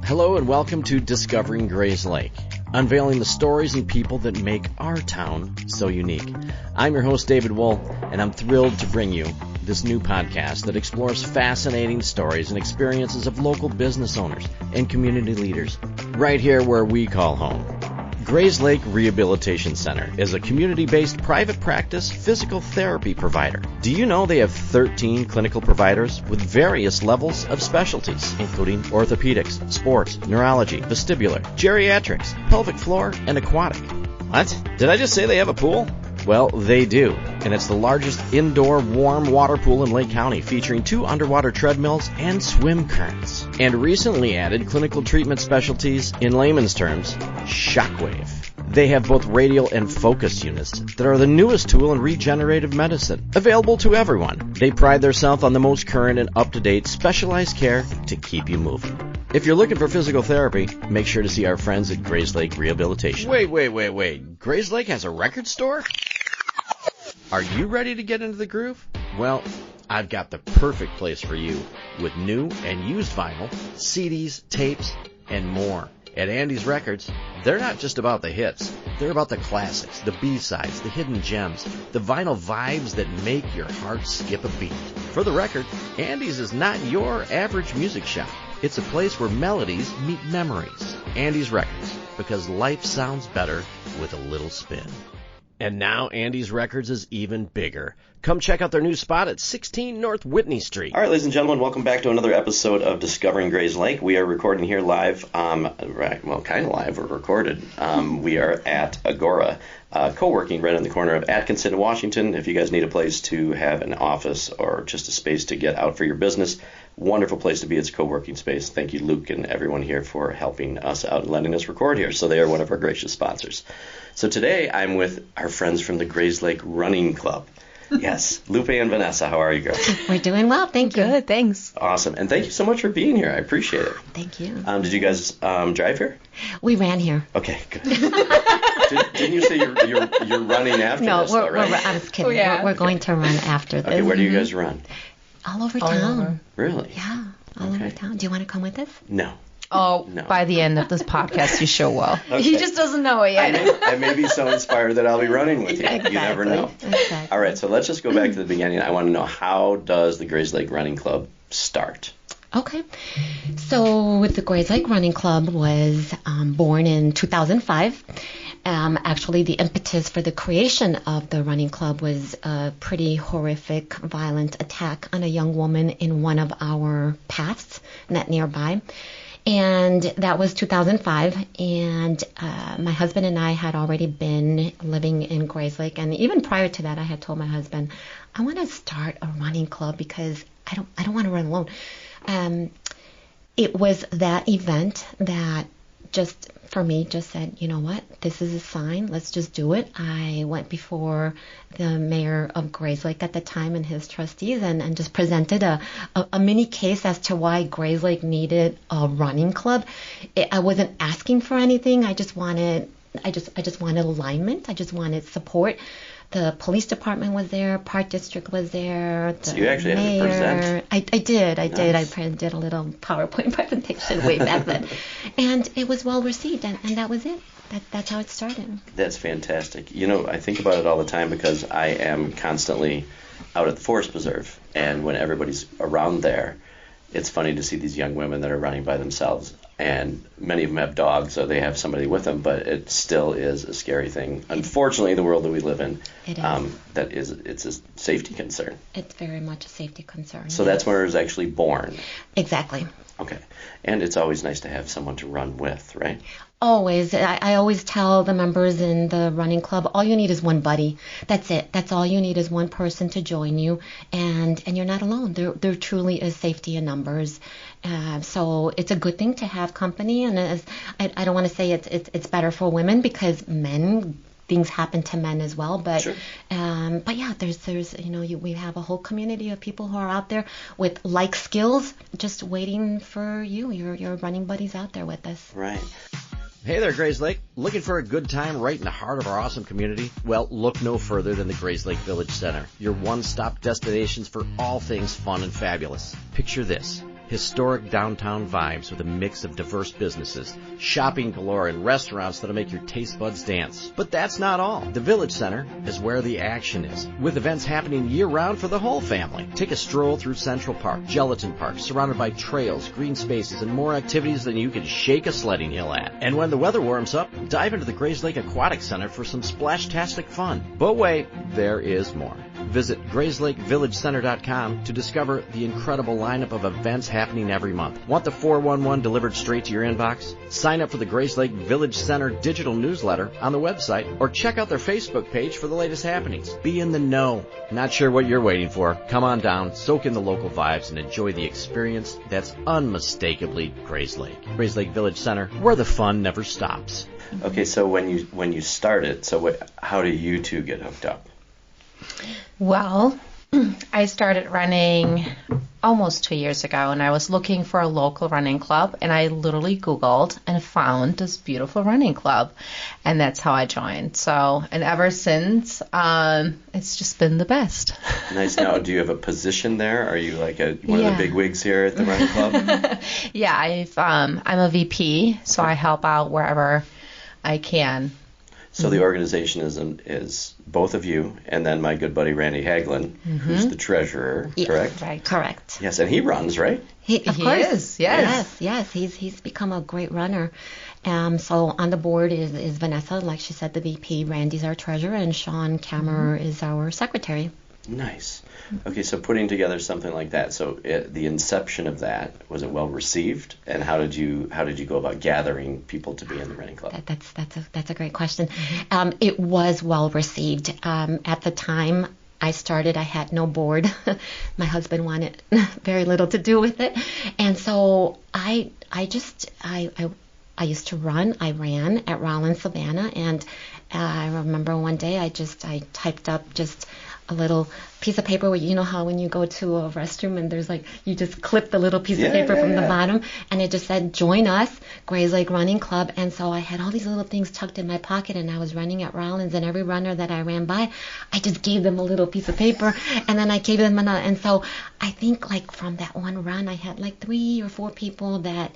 Hello and welcome to Discovering Grayslake, unveiling the stories and people that make our town so unique. I'm your host, David Wool, and I'm thrilled to bring you this new podcast that explores fascinating stories and experiences of local business owners and community leaders, right here where we call home. Grayslake Rehabilitation Center is a community-based private practice physical therapy provider. Do you know they have 13 clinical providers with various levels of specialties, including orthopedics, sports, neurology, vestibular, geriatrics, pelvic floor, and aquatic? What? Did I just say they have a pool? Well, they do, and it's the largest indoor warm water pool in Lake County, featuring 2 underwater treadmills and swim currents. And recently added clinical treatment specialties, in layman's terms, shockwave. They have both radial and focus units that are the newest tool in regenerative medicine, available to everyone. They pride themselves on the most current and up-to-date specialized care to keep you moving. If you're looking for physical therapy, make sure to see our friends at Grayslake Rehabilitation. Wait. Grayslake has a record store? Are you ready to get into the groove? Well, I've got the perfect place for you with new and used vinyl, CDs, tapes, and more. At Andy's Records, they're not just about the hits. They're about the classics, the B-sides, the hidden gems, the vinyl vibes that make your heart skip a beat. For the record, Andy's is not your average music shop. It's a place where melodies meet memories. Andy's Records, because life sounds better with a little spin. And now Andy's Records is even bigger. Come check out their new spot at 16 North Whitney Street. All right, ladies and gentlemen, welcome back to another episode of Discovering Grayslake. We are recording here live, kind of live, or recorded. We are at Agora, co-working right in the corner of Atkinson and Washington. If you guys need a place to have an office or just a space to get out for your business, wonderful place to be. It's a co-working space. Thank you, Luke, and everyone here for helping us out and letting us record here. So they are one of our gracious sponsors. So today I'm with our friends from the Grayslake Running Club. Yes, Lupe and Vanessa, how are you girls? We're doing well, thank you. Good, thanks. Awesome, and thank you so much for being here. I appreciate it. Thank you. Did you guys drive here? We ran here. Okay, good. Didn't you say you're running after this? No, I was kidding. Oh, yeah. We're going to run after this. Okay, where do you guys run? All over town. over. Really? Yeah, all over town. Do you want to come with us? No. Oh, No. by the end of this podcast, you sure will. Okay. He just doesn't know it yet. I may be so inspired that I'll be running with you. Exactly. You never know. Exactly. All right, so let's just go back to the beginning. I want to know, how does the Grayslake Running Club start? Okay. So the Grayslake Running Club was born in 2005. Actually, the impetus for the creation of the running club was a pretty horrific, violent attack on a young woman in one of our paths, not nearby. And that was 2005, and my husband and I had already been living in Grayslake, and even prior to that, I had told my husband, I want to start a running club because I don't want to run alone. It was that event that just said, you know what, this is a sign, let's just do it. I went before the mayor of Grayslake at the time and his trustees and just presented a mini case as to why Grayslake needed a running club. I wasn't asking for anything. I just wanted alignment. I just wanted support. The police department was there, Park District was there. So you actually had to present? I did. Nice. I did a little PowerPoint presentation way back then. And it was well received, and that was it. That's how it started. That's fantastic. You know, I think about it all the time because I am constantly out at the Forest Preserve, and when everybody's around there, it's funny to see these young women that are running by themselves. And many of them have dogs, so they have somebody with them, but it still is a scary thing. Unfortunately, the world that we live in, it's a safety concern. It's very much a safety concern. So that's where it was actually born. Exactly. Okay. And it's always nice to have someone to run with, right? Always. I always tell the members in the running club, all you need is one buddy. That's it. That's all you need is one person to join you, and you're not alone. There truly is safety in numbers. So it's a good thing to have company, and I don't want to say it's better for women because things happen to men as well, but sure. But yeah, there's we have a whole community of people who are out there with like skills, just waiting for you, your running buddies out there with us. Right. Hey there, Grayslake. Looking for a good time right in the heart of our awesome community? Well, look no further than the Grayslake Village Center, your one-stop destinations for all things fun and fabulous. Picture this. Historic downtown vibes with a mix of diverse businesses, shopping galore, and restaurants that'll make your taste buds dance. But that's not all. The Village Center is where the action is, with events happening year-round for the whole family. Take a stroll through Central Park, Gelatin Park, surrounded by trails, green spaces, and more activities than you can shake a sledding hill at. And when the weather warms up, dive into the Grayslake Aquatic Center for some splash-tastic fun. But wait, there is more. Visit GrayslakeVillageCenter.com to discover the incredible lineup of events happening every month. Want the 411 delivered straight to your inbox? Sign up for the Grayslake Village Center digital newsletter on the website, or check out their Facebook page for the latest happenings. Be in the know. Not sure what you're waiting for? Come on down, soak in the local vibes, and enjoy the experience that's unmistakably Grayslake. Grayslake Village Center, where the fun never stops. Okay, so when you started, how do you two get hooked up? Well, I started running almost 2 years ago, and I was looking for a local running club, and I literally Googled and found this beautiful running club, and that's how I joined. So, and ever since, it's just been the best. Nice. Now, do you have a position there? Are you like one of the big wigs here at the running club? Yeah, I'm a VP, so I help out wherever I can. So the organization is both of you, and then my good buddy Randy Haglin, who's the treasurer, correct? Right. Correct. Yes, and he runs, right? Of course. Is, yes. Yes. He's become a great runner. So on the board is Vanessa, like she said, the VP. Randy's our treasurer, and Sean Kammerer is our secretary. Nice. Okay, so putting together something like that. So the inception of that, was it well received? And how did you go about gathering people to be in the running club? That's a great question. It was well received. At the time I started, I had no board. My husband wanted very little to do with it, and so I used to run. I ran at Rollins, Savannah, and I remember one day I typed up just a little piece of paper where, you know how when you go to a restroom and there's like, you just clip the little piece of paper from the bottom, and it just said, join us, Grayslake Running Club. And so I had all these little things tucked in my pocket, and I was running at Rollins, and every runner that I ran by, I just gave them a little piece of paper, and then I gave them another. And so I think like from that one run, I had like 3 or 4 people that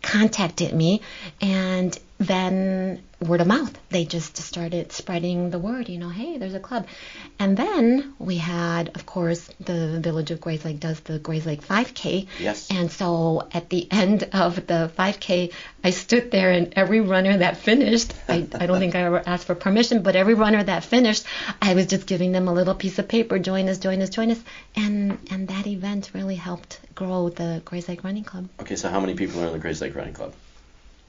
contacted me, and then word of mouth, they just started spreading the word, hey, there's a club. And then we had, of course, the Village of Grayslake does the Grayslake 5K. Yes. And so at the end of the 5K, I stood there, and every runner that finished, I don't think I ever asked for permission, but every runner that finished, I was just giving them a little piece of paper, join us, join us, join us. And that event really helped grow the Grayslake Running Club. Okay, so how many people are in the Grayslake Running Club?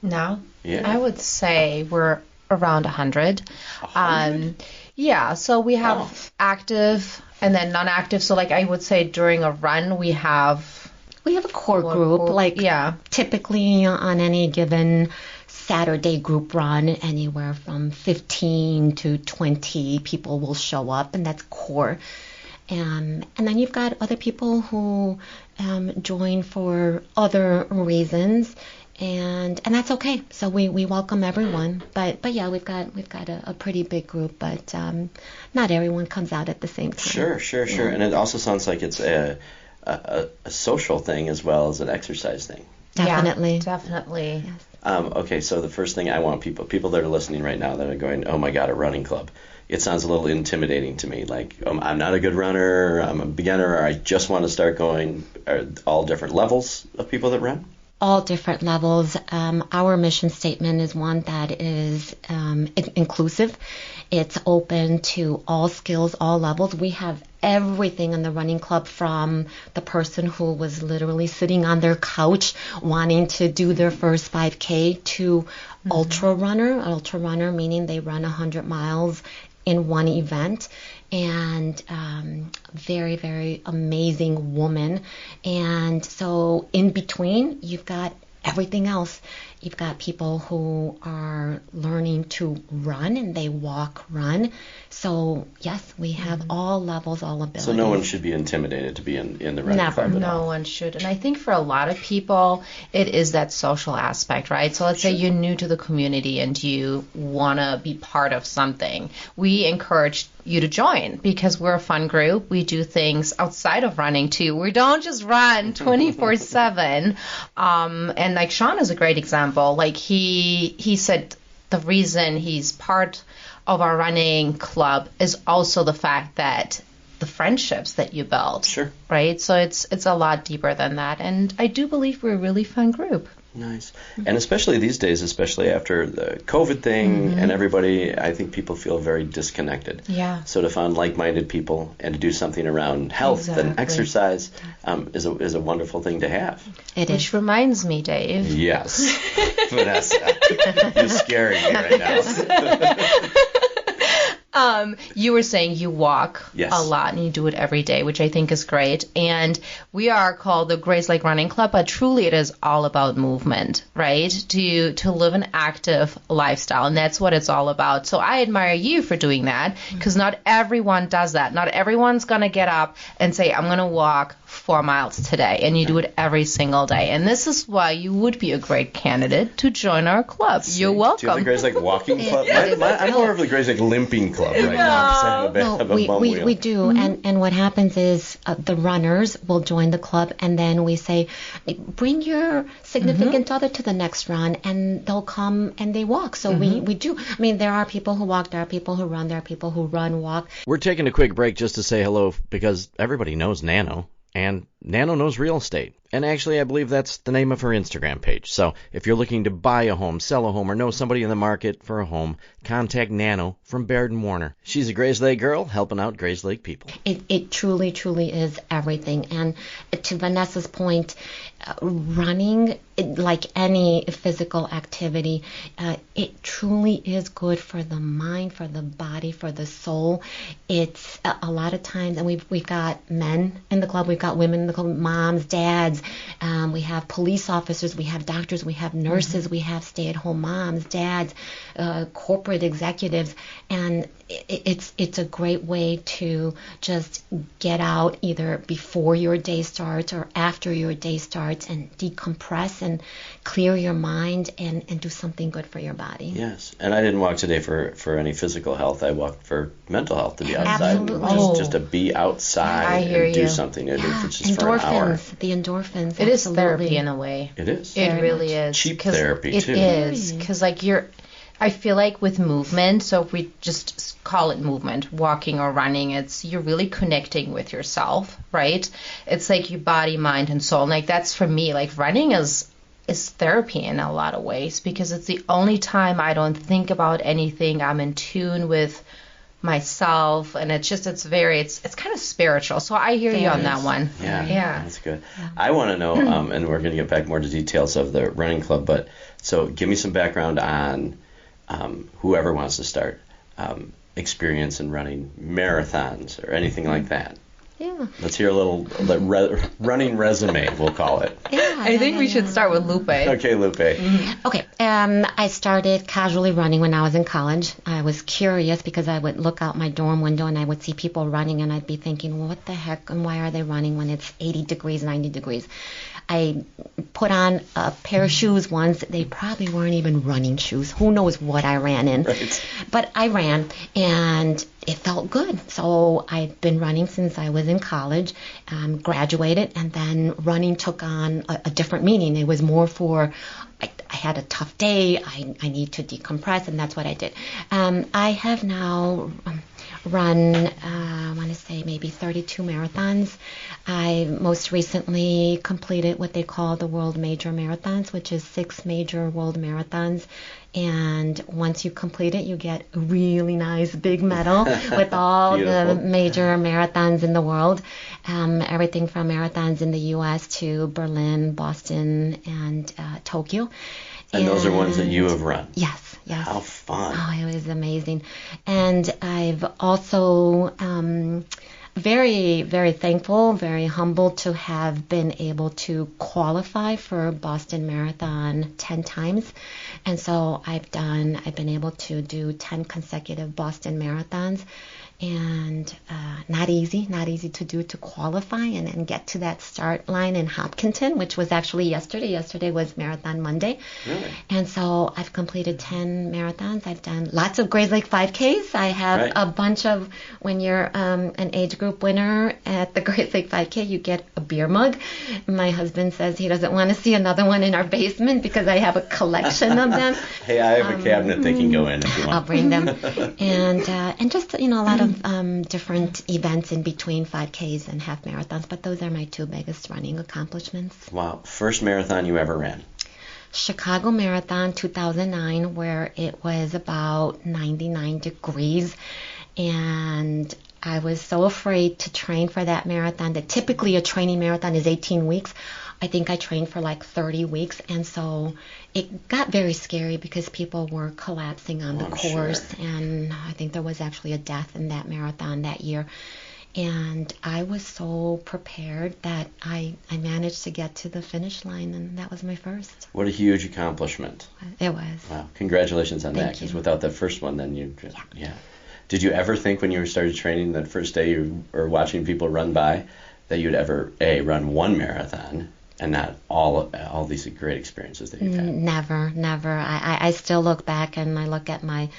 Now, Yeah. I would say we're around 100. 100? Yeah, so we have active and then non-active. So like I would say during a run we have a core group, typically on any given Saturday group run, anywhere from 15 to 20 people will show up, and that's core. And then you've got other people who join for other reasons. And that's okay. So we welcome everyone. But yeah, we've got a pretty big group, but not everyone comes out at the same time. Sure. Yeah. And it also sounds like it's a social thing as well as an exercise thing. Definitely. Yeah, definitely. Yes. Okay, so the first thing I want people that are listening right now that are going, oh my God, a running club. It sounds a little intimidating to me. Like, I'm not a good runner, I'm a beginner, or I just want to start going. Are all different levels of people that run? All different levels. Our mission statement is one that is inclusive. It's open to all skills, all levels. We have everything in the running club, from the person who was literally sitting on their couch wanting to do their first 5K to ultra runner meaning they run 100 miles in one event, and very, very amazing woman. And so in between, you've got everything else. You've got people who are learning to run, and they walk, run. So, yes, we have all levels, all abilities. So no one should be intimidated to be in the running club at all. No one should. And I think for a lot of people, it is that social aspect, right? So let's say you're new to the community and you want to be part of something. We encourage you to join because we're a fun group. We do things outside of running too. We don't just run 24/7. And like Sean is a great example. Like he said the reason he's part of our running club is also the fact that the friendships that you build. Sure. Right? So it's a lot deeper than that. And I do believe we're a really fun group. Nice. And especially these days, especially after the COVID thing and everybody, I think people feel very disconnected. Yeah. So to find like-minded people and to do something around health and exercise is a wonderful thing to have. It is. Which reminds me, Dave. Yes. Vanessa, you're scaring me right now. You were saying you walk Yes. a lot and you do it every day, which I think is great. And we are called the Grayslake Running Club, but truly it is all about movement, right? To live an active lifestyle, and that's what it's all about. So I admire you for doing that because not everyone does that. Not everyone's going to get up and say, I'm going to walk 4 miles today, and you do it every single day. And this is why you would be a great candidate to join our club. You're welcome. Do you have the Grayslake Walking Club? I'm more of the Grayslake Limping Club right now. 'Cause I have a bum wheel. We do. And what happens is the runners will join the club, and then we say, bring your significant other to the next run, and they'll come and they walk. So we do. I mean, there are people who walk, there are people who run, there are people who run, walk. We're taking a quick break just to say hello because everybody knows Nano. And Nano knows real estate. And actually, I believe that's the name of her Instagram page. So if you're looking to buy a home, sell a home, or know somebody in the market for a home, contact Nano from Baird & Warner. She's a Grayslake girl helping out Grayslake people. It truly, truly is everything. And to Vanessa's point, running, like any physical activity, it truly is good for the mind, for the body, for the soul. It's a lot of times, and we've got men in the club, we've got women in the club, moms, dads, we have police officers, we have doctors, we have nurses, we have stay-at-home moms, dads, corporate executives, and it's a great way to just get out either before your day starts or after your day starts and decompress and clear your mind and do something good for your body. Yes, and I didn't walk today for any physical health. I walked for mental health, to be outside. Absolutely. Just to be outside and do something, even if it's just for an hour. The endorphins. It is therapy in a way. It is. It really is. Cheap therapy, too. It is, because like I feel like with movement, so if we just call it movement, walking or running, you're really connecting with yourself, right? It's like your body, mind, and soul. And like that's for me, like running is therapy in a lot of ways because it's the only time I don't think about anything. I'm in tune with myself, and it's kind of spiritual. So I hear you on that one. Yeah, that's good. I want to know, and we're going to get back more to details of the running club, but so give me some background on whoever wants to start experience in running marathons or anything like that. Yeah. Let's hear a little running resume, we'll call it. Yeah, I think we should start with Lupe. Okay, Lupe. Okay. I started casually running when I was in college. I was curious because I would look out my dorm window and I would see people running and I'd be thinking, well, what the heck and why are they running when it's 80 degrees, 90 degrees? I put on a pair of shoes once. They probably weren't even running shoes. Who knows what I ran in. Right. But I ran, and it felt good. So I've been running since I was in college, graduated, and then running took on a different meaning. It was more for, I had a tough day, I need to decompress, and that's what I did. I have now run, I want to say maybe 32 marathons. I most recently completed what they call the World Major Marathons, which is 6 major world marathons. And once you complete it, you get a really nice big medal with all the major marathons in the world. Everything from marathons in the U.S. to Berlin, Boston, and Tokyo. And those are ones that you have run? Yes. How fun. Oh, it was amazing. And I've also very, very thankful, very humbled to have been able to qualify for Boston Marathon 10 times. And so I've been able to do 10 consecutive Boston Marathons. And not easy to do, to qualify and get to that start line in Hopkinton, which was actually yesterday. Yesterday was Marathon Monday. Really? And so I've completed 10 marathons. I've done lots of Grayslake 5Ks. I have a bunch of, when you're an age group winner at the Grayslake 5K, you get a beer mug. My husband says he doesn't want to see another one in our basement because I have a collection of them. Hey, I have a cabinet they can go in if you want. I'll bring them. And just, a lot of different events in between 5Ks and half marathons, but those are my two biggest running accomplishments. Wow. First marathon you ever ran? Chicago Marathon 2009, where it was about 99 degrees, and I was so afraid to train for that marathon that typically a training marathon is 18 weeks. I think I trained for like 30 weeks, and so it got very scary because people were collapsing on the course, sure. And I think there was actually a death in that marathon that year. And I was so prepared that I managed to get to the finish line, and that was my first. What a huge accomplishment. It was. Wow. Congratulations on that, Thank because you. without that first one, then you just, yeah. Did you ever think when you started training that first day you were watching people run by that you'd ever, run one marathon and not all these great experiences that you've had? Never. I still look back and I look at my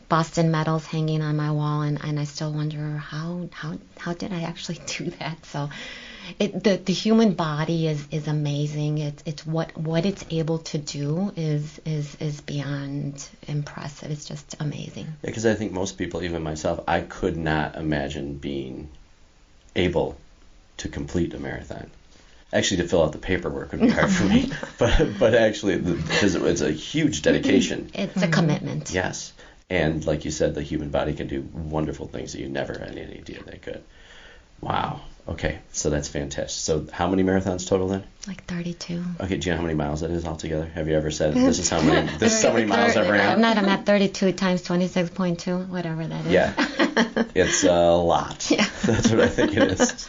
Boston medals hanging on my wall, and I still wonder how did I actually do that? So the human body is amazing. It's what it's able to do is beyond impressive. It's just amazing. Yeah, because I think most people, even myself, I could not imagine being able to complete a marathon. Actually, to fill out the paperwork would be hard for me, but actually, because it's a huge dedication. It's a commitment. Yes, and like you said, the human body can do wonderful things that you never had any idea they could. Wow. Okay, so that's fantastic. So how many marathons total then? Like 32. Okay, do you know how many miles that is altogether? Have you ever said this is how many miles I've ran? I'm at 32 times 26.2, whatever that is. Yeah, it's a lot. Yeah. That's what I think it is.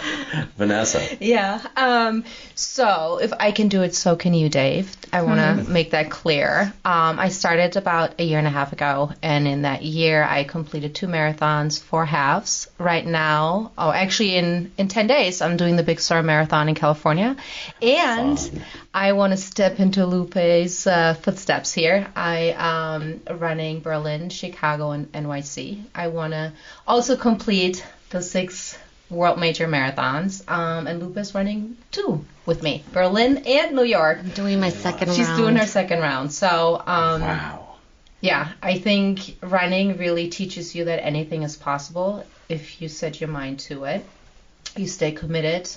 Vanessa. Yeah. So if I can do it, so can you, Dave. I want to make that clear. I started about a year and a half ago, and in that year, I completed 2 marathons, 4 halves. Right now, actually in 10 days, I'm doing the Big Sur Marathon in California. And Fun. I want to step into Lupe's footsteps here. I running Berlin, Chicago, and NYC. I want to also complete the 6 world major marathons, and Lupe's running 2 with me, Berlin and New York. I'm doing my second round. She's doing her second round. So, Wow. yeah, I think running really teaches you that anything is possible if you set your mind to it. You stay committed.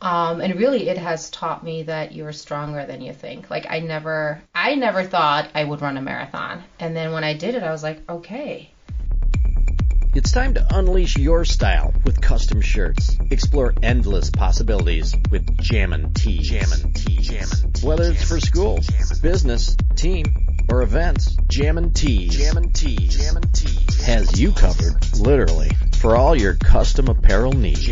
And really, it has taught me that you're stronger than you think. Like, I never thought I would run a marathon. And then when I did it, I was like, okay. It's time to unleash your style with custom shirts. Explore endless possibilities with Jammin' Tees. Whether it's for school, business, team, or events, Jammin' Tees has you covered, literally, for all your custom apparel needs.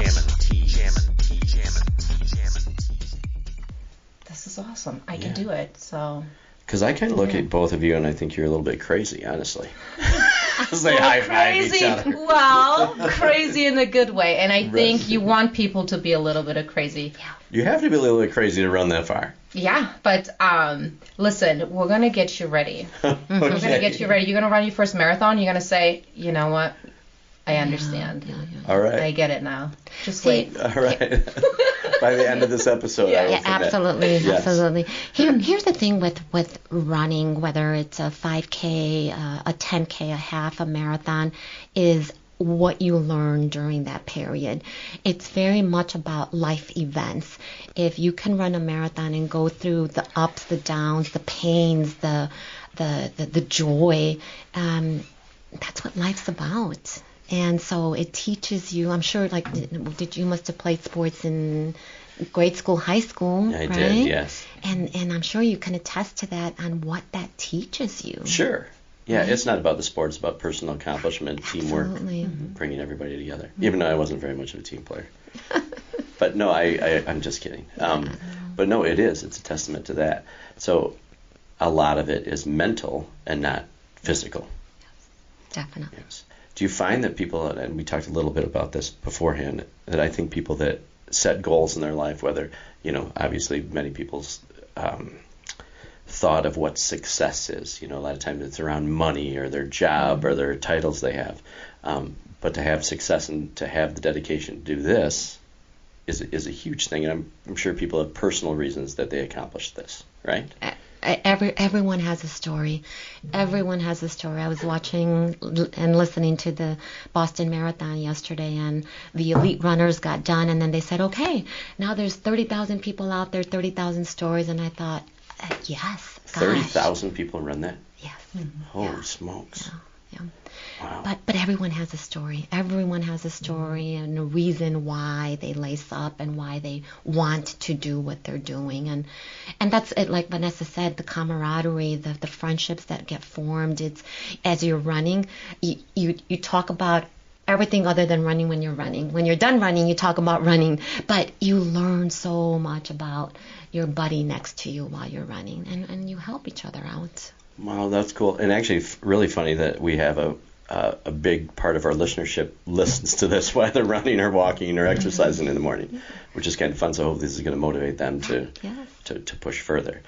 This is awesome. I can do it. So. Because I kind of look at both of you and I think you're a little bit crazy, honestly. They Well, high-five each crazy. other. Well, crazy in a good way. And I think you want people to be a little bit of crazy. You have to be a little bit crazy to run that far. Yeah, but listen, we're going to get you ready. We're going to get you ready. You're going to run your first marathon. You're going to say, you know what? I understand. All right. I get it now. Just wait. All right. By the end of this episode, I will Yeah, forget. absolutely, Yes. absolutely. Here's the thing with running, whether it's a 5K, a 10K, a half, a marathon, is what you learn during that period. It's very much about life events. If you can run a marathon and go through the ups, the downs, the pains, the joy, that's what life's about. And so it teaches you, I'm sure, like, you must have played sports in grade school, high school, I right? did, yes. And I'm sure you can attest to that on what that teaches you. Sure. Yeah, right? it's not about the sport. It's about personal accomplishment, teamwork, Absolutely. bringing everybody together. Even though I wasn't very much of a team player. But no, I'm just kidding. But no, it is. It's a testament to that. So a lot of it is mental and not physical. Definitely. Yes. Do you find that people, and we talked a little bit about this beforehand, that I think people that set goals in their life, whether, obviously many people's thought of what success is, a lot of times it's around money or their job or their titles they have. But to have success and to have the dedication to do this is a huge thing. And I'm sure people have personal reasons that they accomplished this, right? Everyone has a story. Everyone has a story. I was watching and listening to the Boston Marathon yesterday, and the elite runners got done, and then they said, okay, now there's 30,000 people out there, 30,000 stories, and I thought, yes, gosh. 30,000 people run that? Yes. Holy smokes. Yeah. Wow. But everyone has a story. Everyone has a story and a reason why they lace up and why they want to do what they're doing. And that's it, like Vanessa said, the camaraderie, the friendships that get formed. It's as you're running, you talk about everything other than running when you're running. When you're done running, you talk about running, but you learn so much about your buddy next to you while you're running, and you help each other out. Wow, that's cool. And actually, really funny that we have a big part of our listenership listens to this while they're running or walking or exercising in the morning, which is kind of fun. So I hope this is going to motivate them to push further.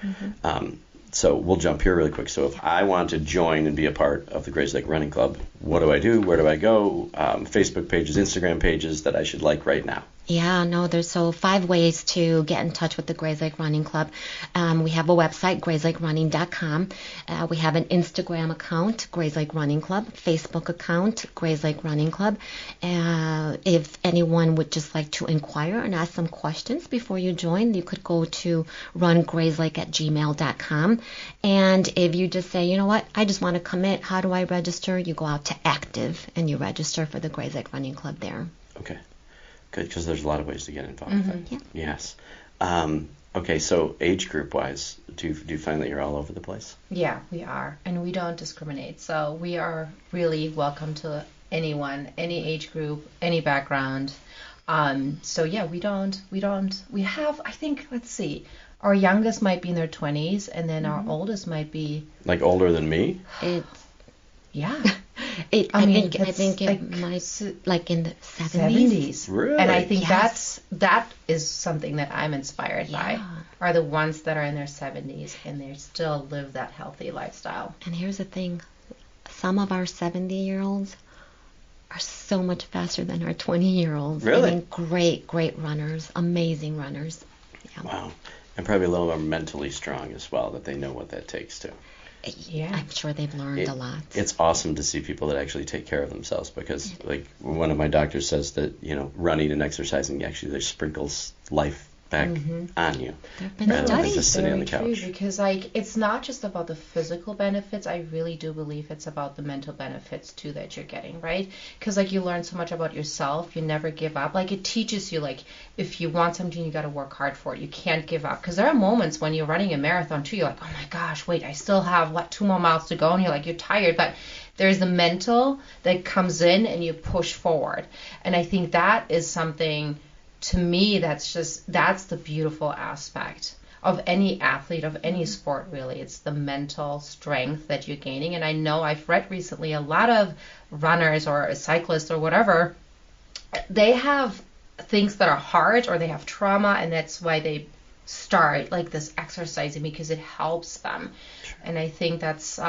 So we'll jump here really quick. So if I want to join and be a part of the Grayslake Running Club, what do I do? Where do I go? Facebook pages, Instagram pages that I should like right now. Yeah, no, there's 5 ways to get in touch with the Grayslake Running Club. We have a website, grayslakerunning.com. We have an Instagram account, Grayslake Running Club, Facebook account, Grayslake Running Club. If anyone would just like to inquire and ask some questions before you join, you could go to rungrayslake@gmail.com. And if you just say, you know what, I just want to commit, how do I register? You go out to Active and you register for the Grayslake Running Club there. Okay. Good, because there's a lot of ways to get involved. Yeah. Yes. Okay, so age group wise, do you find that you're all over the place? Yeah, we are, and we don't discriminate. So we are really welcome to anyone, any age group, any background. So yeah, we have, I think, let's see, our youngest might be in their 20s, and then our oldest might be like older than me. Yeah. I think it might like in the 70s. Really? And I think that is something that I'm inspired by, are the ones that are in their 70s and they still live that healthy lifestyle. And here's the thing, some of our 70-year-olds are so much faster than our 20-year-olds. Really? I mean, great runners, amazing runners. Yeah. Wow. And probably a little more mentally strong as well, that they know what that takes too. Yeah. I'm sure they've learned a lot. It's awesome to see people that actually take care of themselves, because like one of my doctors says that, running and exercising actually sprinkles life back on you. There have been rather than studies. just sitting on the Very couch. true, because it's not just about the physical benefits. I really do believe it's about the mental benefits too that you're getting, right? Because you learn so much about yourself. You never give up. It teaches you, if you want something, you got to work hard for it. You can't give up, because there are moments when you're running a marathon too. You're like, oh my gosh, wait, I still have 2 more miles to go, and you're tired, but there's the mental that comes in and you push forward. And I think that is something, to me, that's the beautiful aspect of any athlete, of any sport, really. It's the mental strength that you're gaining. And I know I've read recently a lot of runners or cyclists or whatever, they have things that are hard or they have trauma, and that's why they start this exercising, because it helps them. And I think that's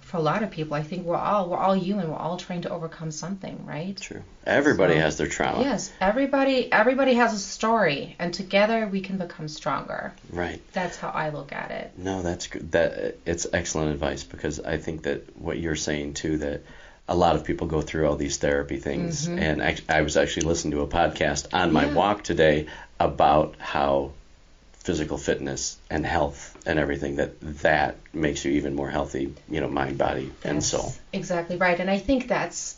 for a lot of people, I think we're all human. We're all trying to overcome something, right? True. Everybody has their trauma. Yes, everybody has a story, and together we can become stronger. Right. That's how I look at it. No, that's good. It's excellent advice, because I think that what you're saying too, that a lot of people go through all these therapy things, and I was actually listening to a podcast on my walk today about how physical fitness and health and everything that makes you even more healthy, mind, body, and soul. Exactly right. And I think it's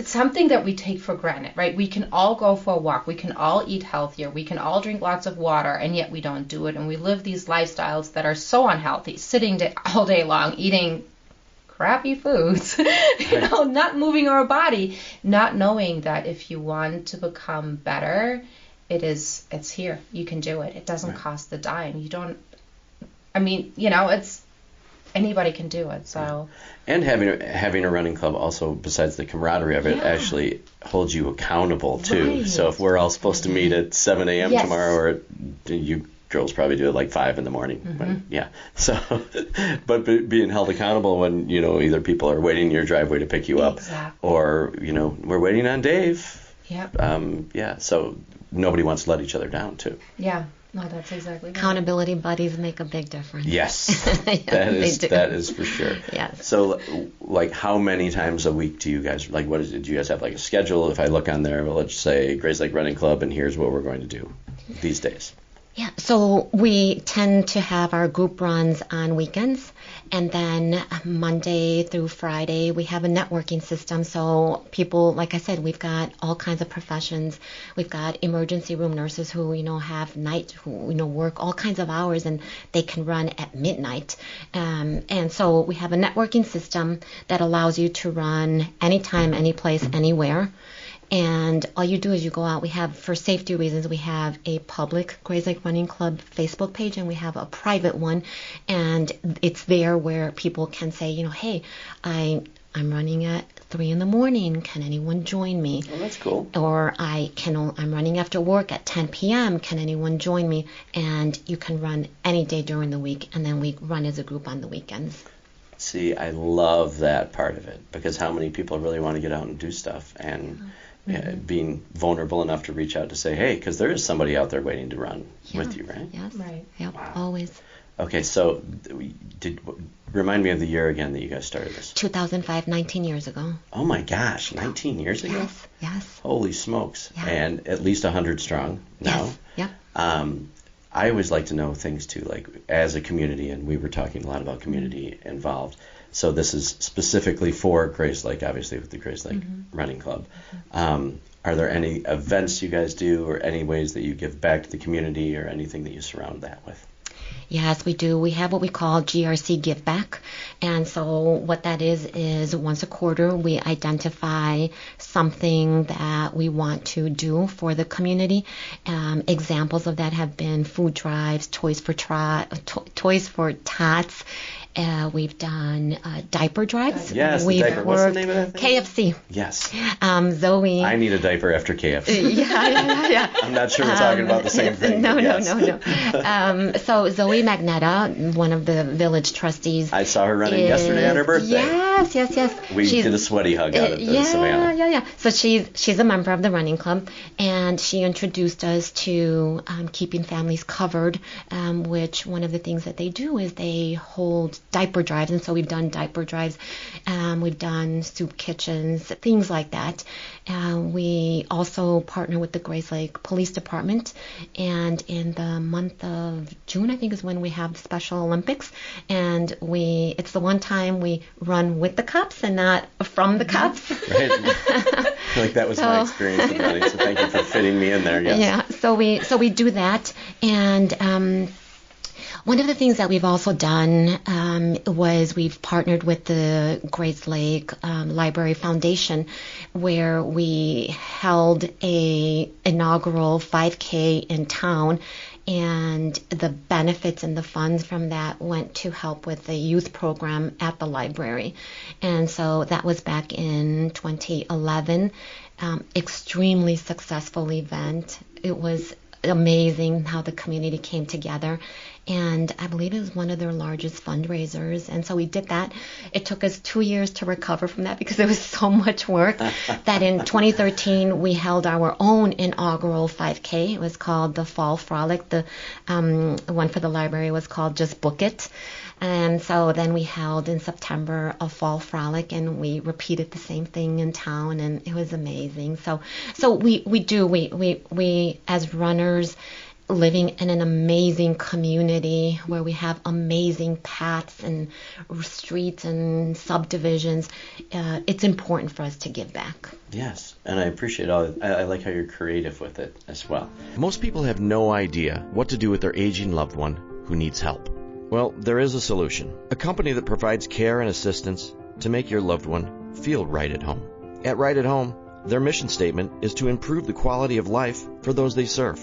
something that we take for granted, right? We can all go for a walk. We can all eat healthier. We can all drink lots of water, and yet we don't do it. And we live these lifestyles that are so unhealthy, sitting all day long, eating crappy foods, not moving our body, not knowing that if you want to become better, it's here. You can do it. It doesn't cost a dime. It's anybody can do it. So. And having a running club also, besides the camaraderie of it, actually holds you accountable too. Right. So if we're all supposed to meet at 7 a.m. tomorrow, or you girls probably do it like 5 in the morning. But, so, but being held accountable when, either people are waiting in your driveway to pick you up, or, we're waiting on Dave. Yep. So nobody wants to let each other down too. Yeah. No, that's exactly right. Accountability buddies make a big difference. Yes, that is for sure. Yes. So, like, how many times a week do you guys, like, what is it? Do you guys have, like, a schedule? If I look on there, well, let's say Grayslake Running Club, and here's what we're going to do these days. Yeah, so we tend to have our group runs on weekends, and then Monday through Friday we have a networking system. So people, like I said, we've got all kinds of professions. We've got emergency room nurses who have who work all kinds of hours, and they can run at midnight. And so we have a networking system that allows you to run anytime, any place, anywhere. And all you do is you go out. We have, for safety reasons, we have a public Grayslake Running Club Facebook page, and we have a private one. And it's there where people can say, hey, I'm running at 3 in the morning. Can anyone join me? Oh, that's cool. Or I'm running after work at 10 p.m. Can anyone join me? And you can run any day during the week, and then we run as a group on the weekends. See, I love that part of it, because how many people really want to get out and do stuff, and being vulnerable enough to reach out to say, hey, because there is somebody out there waiting to run with you, right? Yes. Right. Yep. Wow. Always. Okay, so remind me of the year again that you guys started this. 2005, 19 years ago. Oh my gosh, 19 years ago? Yes. Holy smokes. Yeah. And at least 100 strong now. Yes. Yep. I always like to know things too, like as a community, and we were talking a lot about community involved. So this is specifically for Grayslake, obviously, with the Grayslake Running Club. Are there any events you guys do, or any ways that you give back to the community, or anything that you surround that with? Yes, we do. We have what we call GRC Give Back. And so what that is once a quarter we identify something that we want to do for the community. Examples of that have been food drives, toys for tots. We've done diaper drives. Yes, the diaper. What's the name of that thing? KFC. Yes. Zoe. I need a diaper after KFC. Yeah. I'm not sure we're talking about the same thing. No. So Zoe Magnetta, one of the village trustees. I saw her running yesterday on her birthday. Yes. We did a sweaty hug out at the Savannah. Yeah. So she's a member of the running club, and she introduced us to Keeping Families Covered, which one of the things that they do is they hold diaper drives. And so we've done diaper drives, we've done soup kitchens, things like that. We also partner with the Grayslake Police Department, and in the month of June, I think, is when we have Special Olympics, and it's the one time we run with the cops and not from the cops. Right. I feel like that was my experience with running, so thank you for fitting me in there. Yes. Yeah, so we do that, and one of the things that we've also done was we've partnered with the Grayslake Library Foundation, where we held a inaugural 5K in town, and the benefits and the funds from that went to help with the youth program at the library. And so that was back in 2011. Extremely successful event. It was amazing how the community came together, and I believe it was one of their largest fundraisers. And so we did that. It took us 2 years to recover from that because it was so much work that in 2013 we held our own inaugural 5K. It was called the Fall Frolic. The one for the library was called Just Book It. And so then we held in September a Fall Frolic, and we repeated the same thing in town, and it was amazing. So we as runners, living in an amazing community where we have amazing paths and streets and subdivisions, it's important for us to give back. Yes, and I appreciate I like how you're creative with it as well. Most people have no idea what to do with their aging loved one who needs help. Well, there is a solution. A company that provides care and assistance to make your loved one feel right at home. At Right at Home, their mission statement is to improve the quality of life for those they serve.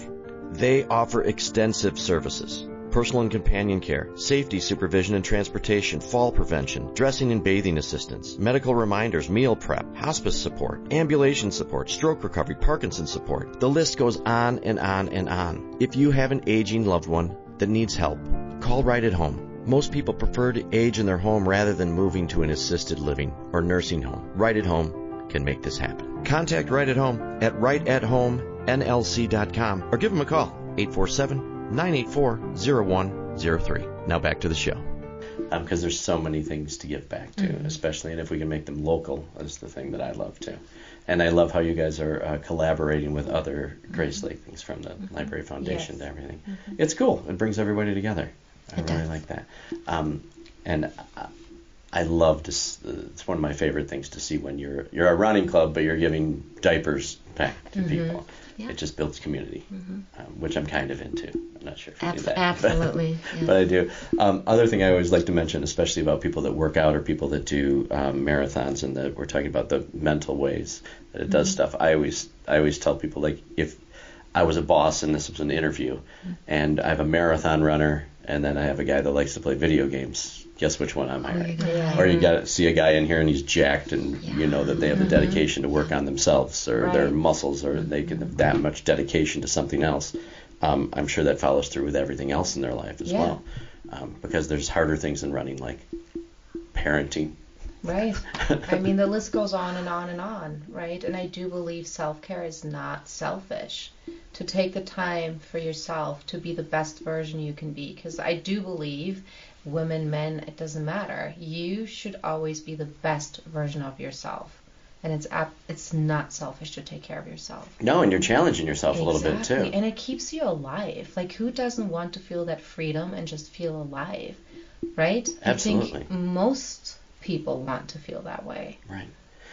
They offer extensive services: personal and companion care, safety supervision and transportation, fall prevention, dressing and bathing assistance, medical reminders, meal prep, hospice support, ambulation support, stroke recovery, Parkinson's support. The list goes on and on and on. If you have an aging loved one that needs help, call Right at Home. Most people prefer to age in their home rather than moving to an assisted living or nursing home. Right at Home can make this happen. Contact Right at Home at rightathomenlc.com or give them a call, 847-984-0103. Now back to the show. Because there's so many things to give back to, especially, and if we can make them local, is the thing that I love too. And I love how you guys are collaborating with other Grayslake things, from the Library Foundation to everything. It's cool. It brings everybody together. I really like that. And I love to. It's one of my favorite things to see when you're a running club, but you're giving diapers back to people. Yeah. It just builds community, which I'm kind of into. I'm not sure if you do that. Absolutely. But I do. Other thing I always like to mention, especially about people that work out or people that do marathons, and that we're talking about the mental ways that it does stuff. I always tell people, like, if I was a boss and this was an interview, and I have a marathon runner, and then I have a guy that likes to play video games, guess which one I'm hiring? Or you got to see a guy in here and he's jacked, and you know that they have the dedication to work on themselves or their muscles, or they can have that much dedication to something else. I'm sure that follows through with everything else in their life as well, because there's harder things than running, like parenting. Right. I mean, the list goes on and on and on, right? And I do believe self-care is not selfish. To take the time for yourself to be the best version you can be, because I do believe, women, men, it doesn't matter. You should always be the best version of yourself. And it's not selfish to take care of yourself. No, and you're challenging yourself a little bit too. And it keeps you alive. Like, who doesn't want to feel that freedom and just feel alive, right? Absolutely. I think most people want to feel that way. Right.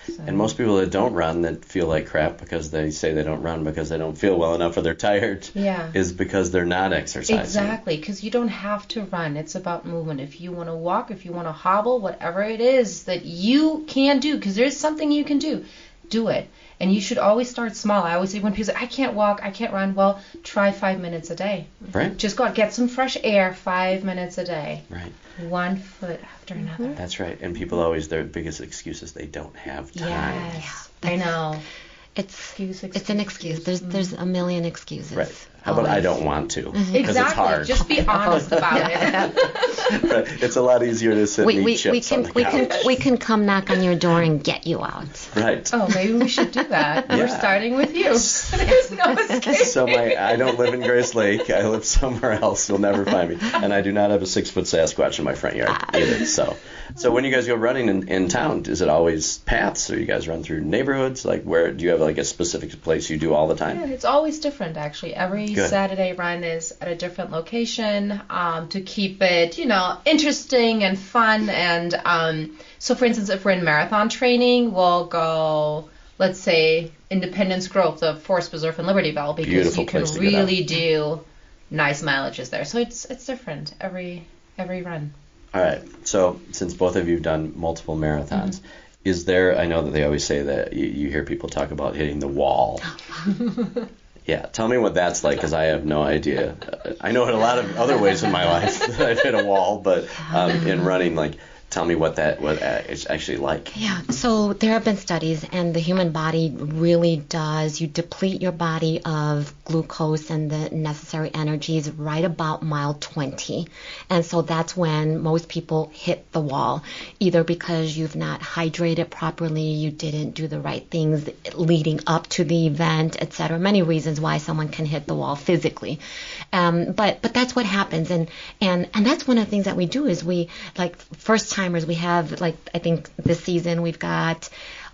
So. And most people that don't run, that feel like crap because they say they don't run because they don't feel well enough or they're tired, is because they're not exercising. Exactly, because you don't have to run. It's about movement. If you want to walk, if you want to hobble, whatever it is that you can do, because there's something you can do it. And you should always start small. I always say, when people say, I can't walk, I can't run, well, try 5 minutes a day. Right. Just go out, get some fresh air, 5 minutes a day. Right. 1 foot after another. That's right. And people always, their biggest excuse is they don't have time. Yes, I know. It's an excuse. There's a million excuses. Right. How about I don't want to? Because Exactly. it's hard. Just be honest about it. Right. It's a lot easier to sit and eat chips on the couch. We can come knock on your door and get you out. Right. Oh, maybe we should do that. We're starting with you. There's no escape. So I don't live in Grayslake. I live somewhere else. You'll never find me. And I do not have a 6-foot Sasquatch in my front yard either. So when you guys go running in town, is it always paths, or you guys run through neighborhoods? Like, where do you have like a specific place you do all the time? Yeah, it's always different actually. Every Saturday run is at a different location to keep it, interesting and fun. And so, for instance, if we're in marathon training, we'll go, let's say, Independence Grove, the Forest Preserve in Libertyville, because Beautiful you can place to really do nice mileages there. So it's different every run. All right. So since both of you have done multiple marathons, is there, I know that they always say that you hear people talk about hitting the wall. Yeah, tell me what that's like, because I have no idea. I know in a lot of other ways in my life that I've hit a wall, but in running, like, tell me what it's actually like. Yeah, so there have been studies, and the human body really does, you deplete your body of glucose and the necessary energies right about mile 20. And so that's when most people hit the wall, either because you've not hydrated properly, you didn't do the right things leading up to the event, etc. Many reasons why someone can hit the wall physically. But that's what happens. And that's one of the things that we do is we, like, first timers, we have, like, I think this season we've got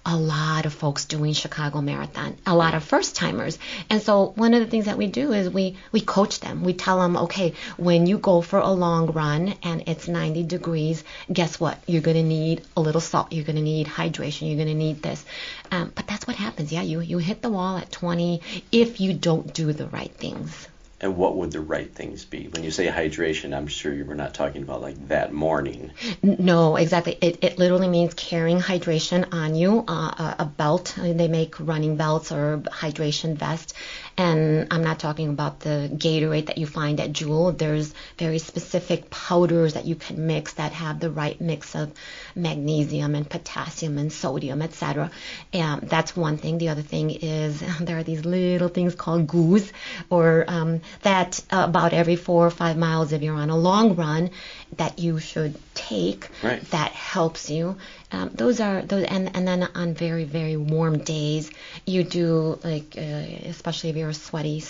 a lot of folks doing Chicago Marathon, a lot of first timers. And so one of the things that we do is we coach them. We tell them, okay, when you go for a long run and it's 90 degrees, guess what? You're going to need a little salt. You're going to need hydration. You're going to need this. But that's what happens. Yeah, you hit the wall at 20 if you don't do the right things. And what would the right things be? When you say hydration, I'm sure you were not talking about like that morning. No, exactly. It literally means carrying hydration on you, a belt. They make running belts or hydration vests. And I'm not talking about the Gatorade that you find at Jewel. There's very specific powders that you can mix that have the right mix of magnesium and potassium and sodium, etc. And that's one thing. The other thing is there are these little things called goos, or that about every 4 or 5 miles, if you're on a long run, that you should take. Right. That helps you. Those, and then on very, very warm days, you do like, especially if you're a sweaty,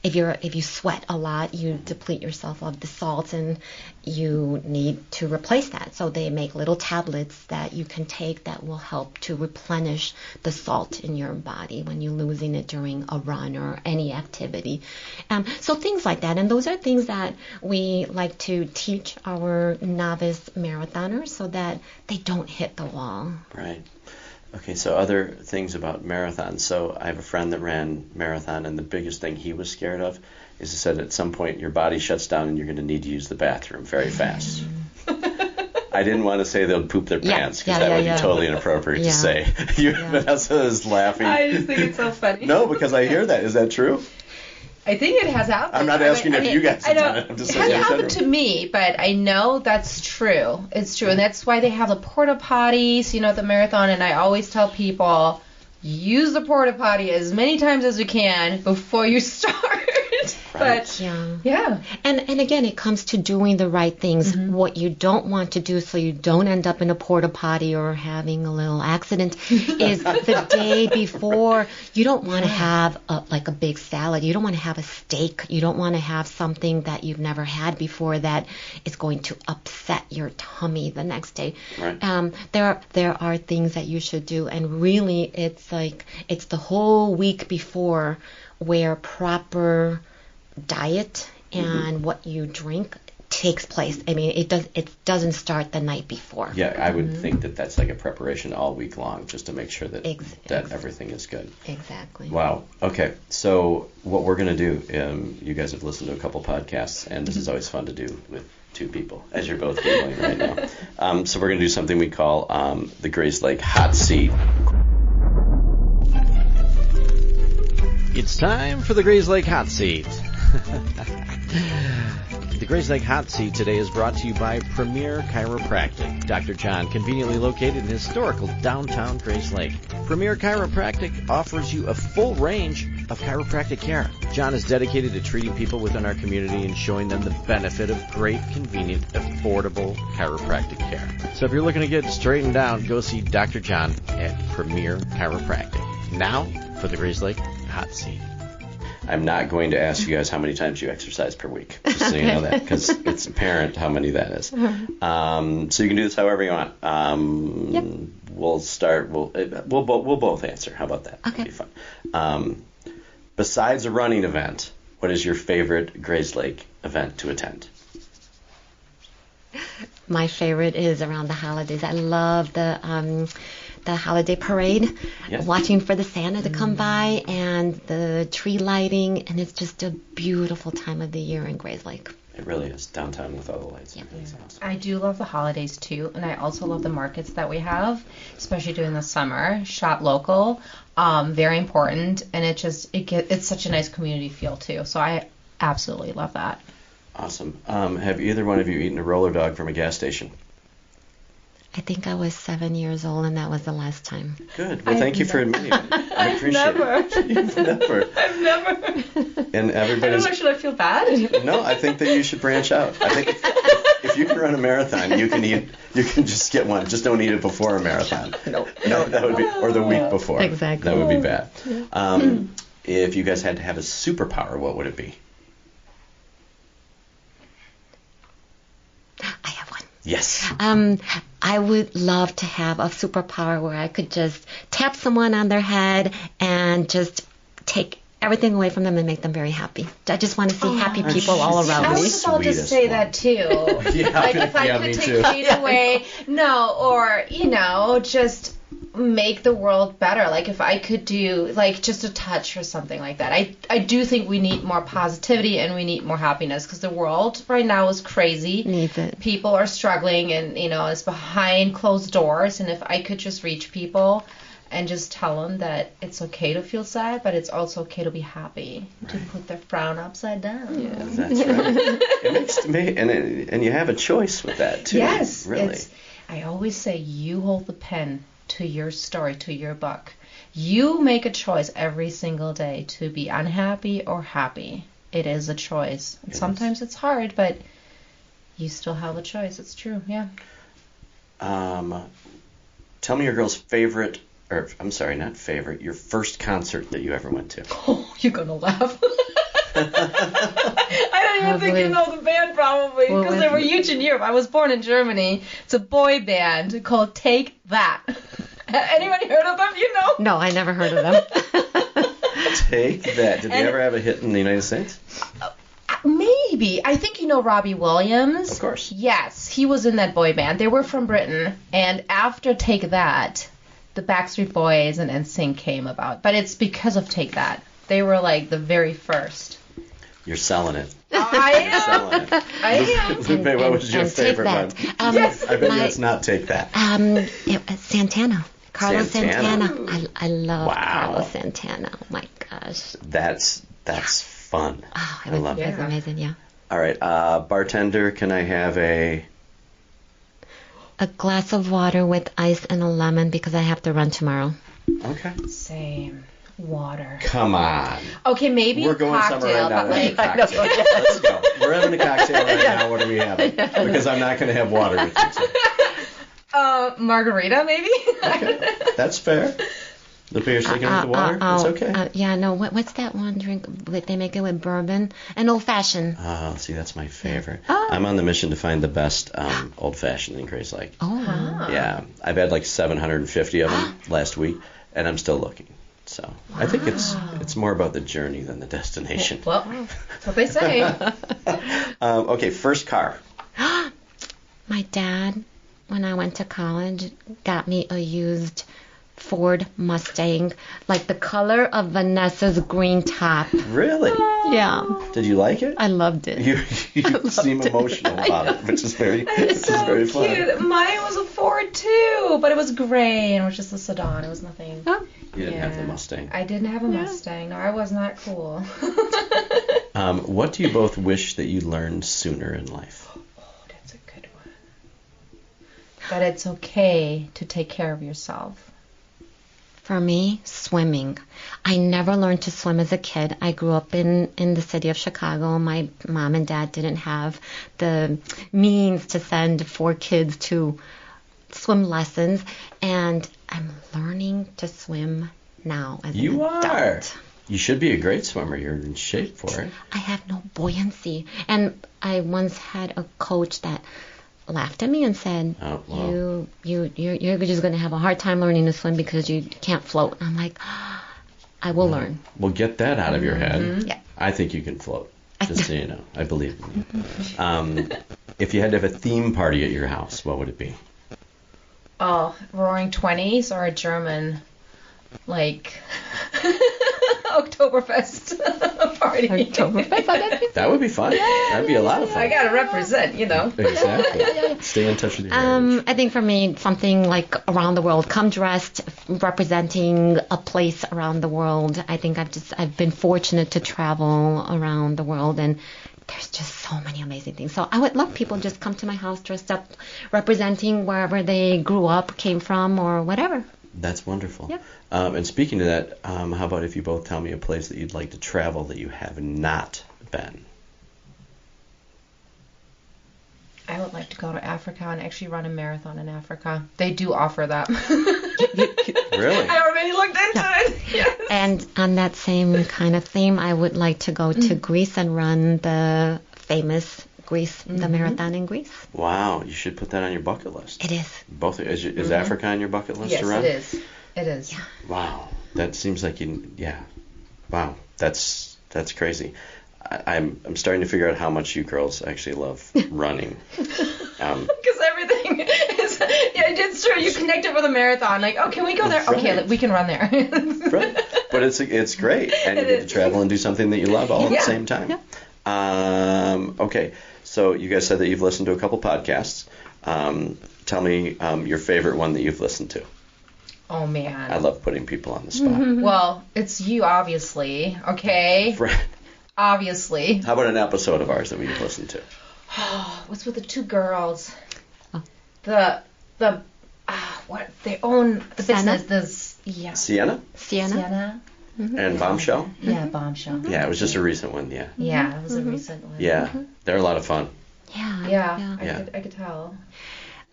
if you sweat a lot, you deplete yourself of the salts, and you need to replace that. So they make little tablets that you can take that will help to replenish the salt in your body when you're losing it during a run or any activity. So things like that. And those are things that we like to teach our novice marathoners so that they don't hit the wall. Right. Okay, so other things about marathons. So I have a friend that ran marathon, and the biggest thing he was scared of is he said at some point your body shuts down and you're going to need to use the bathroom very fast. I didn't want to say they'll poop their pants, because that would be totally inappropriate to say. Vanessa is laughing. I just think it's so funny. No, because I hear that. Is that true? I think it has happened. I'm not asking if you guys have done it. I'm just it saying hasn't happened to me, but I know that's true. It's true, and that's why they have the porta potties, at the marathon. And I always tell people, use the porta potty as many times as you can before you start. Right. But yeah. And again, it comes to doing the right things. Mm-hmm. What you don't want to do so you don't end up in a porta potty or having a little accident is the day before. You don't want to have a big salad. You don't want to have a steak. You don't want to have something that you've never had before that is going to upset your tummy the next day. Right. There are things that you should do, and really it's the whole week before where proper diet and what you drink takes place. I mean, it doesn't start the night before. Yeah, I would think that that's like a preparation all week long, just to make sure that that everything is good. Exactly. Wow. Okay. So what we're going to do, you guys have listened to a couple podcasts, and this is always fun to do with two people, as you're both doing right now. So we're going to do something we call the Grayslake Hot Seat. It's time for the Grayslake Hot Seat. The Grayslake Hot Seat today is brought to you by Premier Chiropractic. Dr. John, conveniently located in historical downtown Grayslake. Premier Chiropractic offers you a full range of chiropractic care. John is dedicated to treating people within our community and showing them the benefit of great, convenient, affordable chiropractic care. So if you're looking to get straightened out, go see Dr. John at Premier Chiropractic. Now for the Grayslake Hot Seat. I'm not going to ask you guys how many times you exercise per week, just so you know that, because it's apparent how many that is. So you can do this however you want. Yep. We'll start. We'll both answer. How about that? Okay. That'd be fun. Besides a running event, what is your favorite Grayslake event to attend? My favorite is around the holidays. I love the holiday parade, watching for the Santa to come by, and the tree lighting, and it's just a beautiful time of the year in Grayslake. It really is, downtown with all the lights. Yeah. It's awesome. I do love the holidays too, and I also love the markets that we have, especially during the summer. Shop local, very important, and it's such a nice community feel too. So I absolutely love that. Awesome. Have either one of you eaten a roller dog from a gas station? I think I was 7 years old, and that was the last time. Good. Well, thank you for admitting it. I appreciate it. You've never. I've never. And everybody's. I don't know, should I feel bad? No, I think that you should branch out. I think if you can run a marathon, you can just get one. Just don't eat it before a marathon. No. That would be, or the week before. Exactly. That would be bad. If you guys had to have a superpower, what would it be? I have one. Yes. I would love to have a superpower where I could just tap someone on their head and just take everything away from them and make them very happy. I just want to see happy people all around I me. was about to say that too. Yeah, like if I could take feet away, just make the world better. Like if I could do like just a touch or something like that. I do think we need more positivity and we need more happiness because the world right now is crazy. Needs it. People are struggling and, it's behind closed doors. And if I could just reach people and just tell them that it's okay to feel sad, but it's also okay to be happy, to put their frown upside down. Yeah, that's right. It makes to me, and you have a choice with that too. Yes, really. I always say you hold the pen to your story, to your book. You make a choice every single day to be unhappy or happy. It is a choice. And sometimes it's hard, but you still have a choice. It's true, yeah. Tell me your girl's favorite, or I'm sorry, not favorite, your first concert that you ever went to. Oh, you're going to laugh. I don't even think you know the band probably because they were huge in Europe. I was born in Germany. It's a boy band called Take That. Anybody heard of them? You know? No, I never heard of them. Take That. Did they ever have a hit in the United States? Maybe. I think you know Robbie Williams. Of course. Yes, he was in that boy band. They were from Britain. And after Take That, the Backstreet Boys and NSYNC came about. But it's because of Take That. They were like the very first. You're selling it. I am. You're selling it. I am. Lupe, what was your favorite one? Yes. I bet you it's not Take That. Santana. Carlos Santana. I love Wow. Carlos Santana. Oh my gosh. That's fun. Oh, I love it it. was amazing, yeah. All right, bartender, can I have a glass of water with ice and a lemon because I have to run tomorrow. Okay. Same. Water. Come on. Okay, maybe We're going somewhere cocktail, right now. but like Cocktail. Let's go. We're having a cocktail right now. What are we having? Because I'm not going to have water with you. So. Margarita, maybe. Okay, that's fair. Lupe, you're sticking with the water. It's okay. Yeah, no. What's that one drink that they make it with bourbon? An old fashioned. Oh, see, that's my favorite. I'm on the mission to find the best old fashioned in Grayslake. Oh. Yeah, I've had like 750 of them last week, and I'm still looking. So I think it's more about the journey than the destination. Well, that's what they say. Okay, first car. My dad, when I went to college, got me a used Ford Mustang, like the color of Vanessa's green top. Really? Yeah. Did you like it? I loved it. You seem emotional about it, which is very It's so very cute. fun. Mine was a Ford too, but it was gray and it was just a sedan. It was nothing. Oh. You didn't have the Mustang. I didn't have a Mustang. No, I was not cool. What do you both wish that you learned sooner in life? Oh, that's a good one. That it's okay to take care of yourself. For me, swimming. I never learned to swim as a kid. I grew up in the city of Chicago. My mom and dad didn't have the means to send 4 kids to swim lessons, and I'm learning to swim now as an adult. Are. You should be a great swimmer. You're in shape for it. I have no buoyancy. And I once had a coach that laughed at me and said, Oh, well. you're just going to have a hard time learning to swim because you can't float. I'm like, I will learn. Well, get that out of your head. Yeah. I think you can float, just so you know. I believe in you. If you had to have a theme party at your house, what would it be? Oh, Roaring 20s or a German, like, Oktoberfest party. Oktoberfest? That would be fun. That'd be a lot of fun. I gotta represent, Exactly. Stay in touch with your heritage. I think for me, something like around the world, come dressed, representing a place around the world. I think I've been fortunate to travel around the world, and there's just so many amazing things. So I would love people just come to my house dressed up, representing wherever they grew up, came from, or whatever. That's wonderful. Yep. And speaking of that, how about if you both tell me a place that you'd like to travel that you have not been? I would like to go to Africa and actually run a marathon in Africa. They do offer that. Really? I already looked into it. Yes. And on that same kind of theme, I would like to go to Greece and run the famous the marathon in Greece. Wow, you should put that on your bucket list. It is. Both is Africa on your bucket list Yes, to run? it is. It is. Yeah. Wow, that seems like Wow, that's crazy. I'm starting to figure out how much you girls actually love running. Because everything is, it's true. You connected with a marathon. Like, oh, can we go there? Right. Okay, we can run there. Right. But it's great, and you get to travel and do something that you love all at the same time. Yeah. Okay, so you guys said that you've listened to a couple podcasts. Tell me your favorite one that you've listened to. Oh, man. I love putting people on the spot. Well, it's you, obviously. Okay? Right. Obviously. How about an episode of ours that we've listened to? What's with the two girls? Oh. What? They own the Sienna? business. Sienna? Sienna? And Bombshell? Yeah, Bombshell. Yeah, it was just a recent one, yeah. Yeah, it was a recent one. Yeah, they're a lot of fun. Yeah. Yeah. I could tell.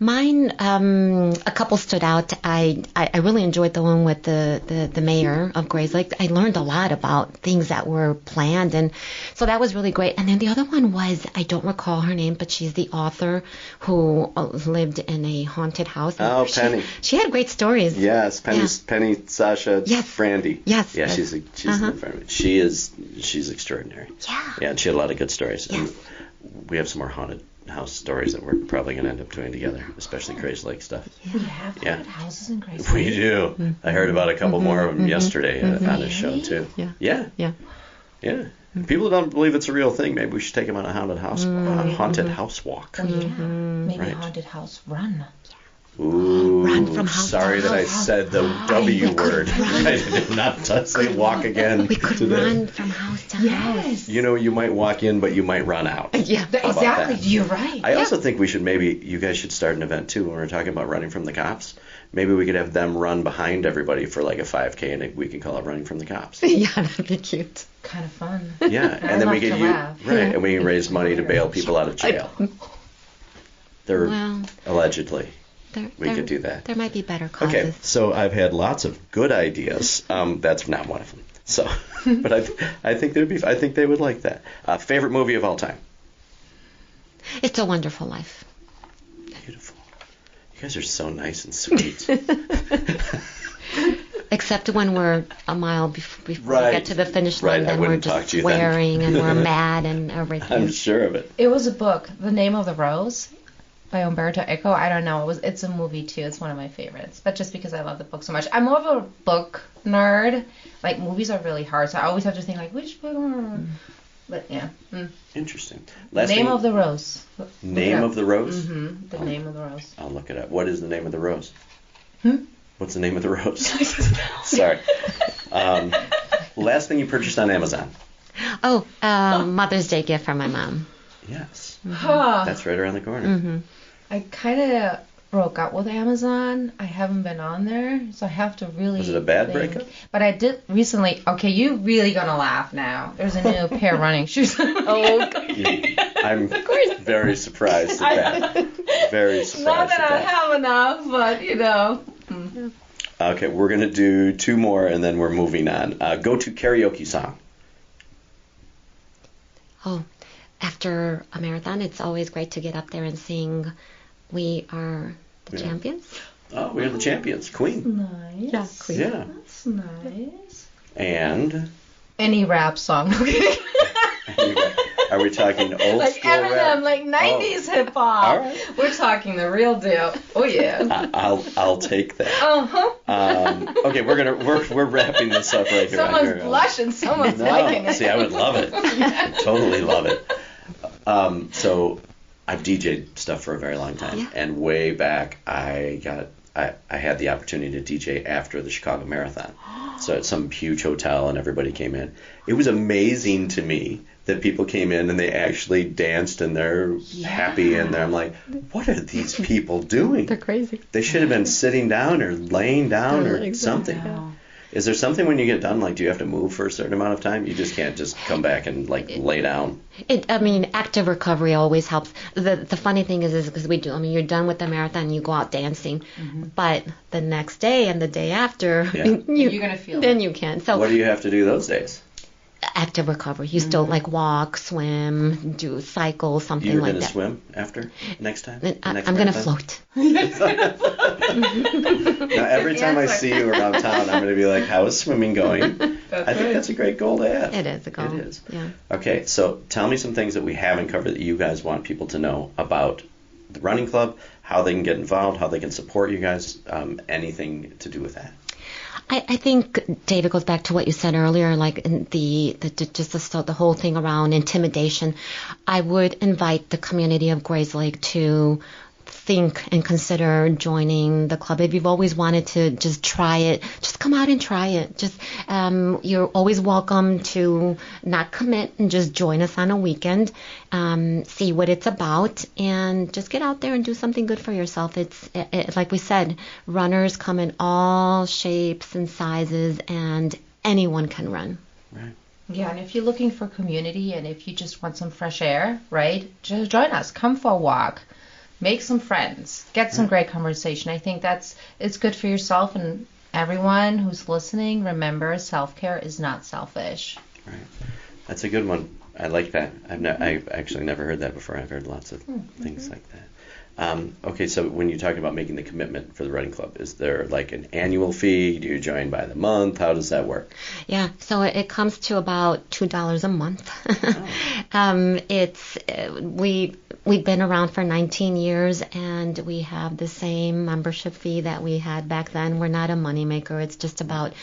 Mine, a couple stood out. I really enjoyed the one with the mayor of Grayslake. I learned a lot about things that were planned, and so that was really great. And then the other one was, I don't recall her name, but she's the author who lived in a haunted house. Oh, Penny. She had great stories. Yes, Penny, Sasha, Yes. Brandy. Yes. Yeah, Yes. she's an friend. She's extraordinary. Yeah. Yeah, and she had a lot of good stories. Yes. And we have some more haunted house stories that we're probably going to end up doing together, especially Grayslake stuff. We have haunted houses in Grayslake. We do. I heard about a couple more of them yesterday on this show too. Yeah. Yeah. People don't believe it's a real thing. Maybe we should take them on a haunted house walk. Oh, yeah. Maybe Right. a haunted house run. Ooh, Run from house sorry to that I house. said the W we could word. run. I did not say walk again. We could today. run from house to house. You know, you might walk in, but you might run out. Yeah. How about Exactly. that? You're right. I also think you guys should start an event too when we're talking about running from the cops. Maybe we could have them run behind everybody for like a 5K, and we can call it running from the cops. Yeah, that'd be cute. Kind of fun. Yeah, and then we love get to you laugh. and we can raise money to bail people out of jail. They're Well, allegedly. We there could do that. There might be better causes. Okay, so I've had lots of good ideas. That's not one of them. So, but I think they would like that. Favorite movie of all time? It's a Wonderful Life. Beautiful. You guys are so nice and sweet. Except when we're a mile before we Right. get to the finish line, Right, I then we're wouldn't talk just to you then. swearing and we're mad and everything. I'm sure of it. It was a book, The Name of the Rose, by Umberto Eco. I don't know. It's a movie too. It's one of my favorites. But just because I love the book so much, I'm more of a book nerd. Like movies are really hard, so I always have to think like which book. But yeah. Interesting. Name of the Rose. Name of the Rose? Mm-hmm. The Name of the Rose. I'll look it up. What is the name of the rose? Hmm? What's the name of the rose? Sorry. Last thing you purchased on Amazon? Oh, Mother's Day gift from my mom. Yes. Huh. That's right around the corner. Mm-hmm. I kind of broke up with Amazon. I haven't been on there, so I have to really. Was it a bad think. breakup? But I did recently. Okay, you really gonna laugh now. There's a new pair of running shoes. I'm very surprised at that. Very surprised Not that at I that. have enough, but you know. Okay, we're going to do two more and then we're moving on. Go-to karaoke song. Oh, after a marathon, it's always great to get up there and sing We Are the Yeah. Champions. Oh, we are the champions. Queen. Nice. Yeah, Queen. Yeah. That's nice. And Any rap song. are we talking old Like school Eminem, rap? like 90s hip hop. All right. We're talking the real deal. Oh yeah. I'll take that. Uh-huh. Okay, we're wrapping this up right here. Someone's blushing, someone's liking No, it. see, I would love it. Totally love it. So I've DJ'd stuff for a very long time, Yeah. and way back I had the opportunity to DJ after the Chicago Marathon. So at some huge hotel, and everybody came in. It was amazing to me that people came in and they actually danced and they're happy and I'm like, what are these people doing? They're crazy. They should have been sitting down or laying down or Exactly. something. Wow. Is there something when you get done, like do you have to move for a certain amount of time? You just can't just come back and like lay down. Active recovery always helps. The funny thing is because you're done with the marathon, you go out dancing, but the next day and the day after, Yeah. You're gonna feel then it. you can. So What do you have to do those days? active recovery, you still like walk, swim, do cycle, something You're like going to that. swim after next time? Then The next I'm gonna marathon? float. Now, every time I see you around town, I'm going to be like, how is swimming going? I think that's a great goal to have. It is a goal. It is. Yeah. Okay, so tell me some things that we haven't covered that you guys want people to know about the running club, how they can get involved, how they can support you guys, anything to do with that. I think, David, goes back to what you said earlier, like the whole thing around intimidation. I would invite the community of Grayslake to think and consider joining the club. If you've always wanted to just try it, just come out and try it. Just you're always welcome to not commit and just join us on a weekend, see what it's about, and just get out there and do something good for yourself. It's like we said, runners come in all shapes and sizes, and anyone can run. Right. Yeah, and if you're looking for community and if you just want some fresh air, right, just join us. Come for a walk. Make some friends. Get some great conversation. I think it's good for yourself, and everyone who's listening, remember, self-care is not selfish. Right. That's a good one. I like that. I've actually never heard that before. I've heard lots of things like that. Okay, so when you talk about making the commitment for the running club, is there like an annual fee? Do you join by the month? How does that work? Yeah, so it comes to about $2 a month. We've been around for 19 years, and we have the same membership fee that we had back then. We're not a moneymaker. It's just about,